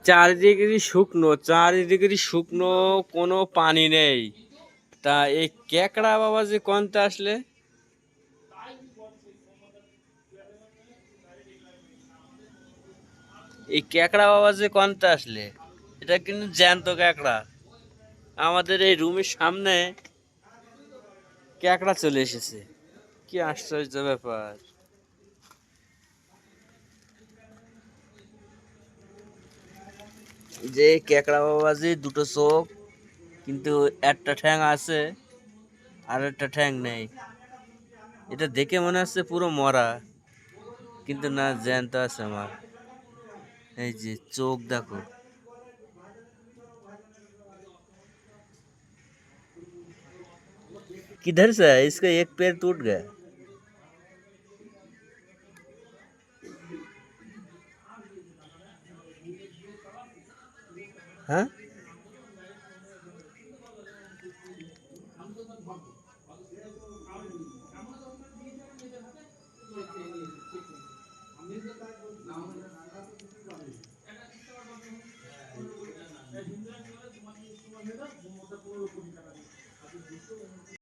চারিদিকে শুকনো, কোনো পানি নেই। তা এই কেকড়া বাবা যে কোনটা আসলে, এই কেকড়া বাবা যে কোনটা আসলে, এটা কিন্তু জ্যান্ত কেকড়া। আমাদের এই রুমের সামনে কেকড়া চলে এসেছে, কি আশ্চর্য ব্যাপার। যে কেকড়া বাবা যে দুটো চোখ, কিন্তু একটা ঠ্যাং আছে আর একটা ঠ্যাং নেই। এটা দেখে মনে হচ্ছে পুরো মরা, কিন্তু না, জ্যান্ত আছে আমার। এই যে চোখ দেখো। किधर से है, इसका एक पैर टूट गया। हाँ,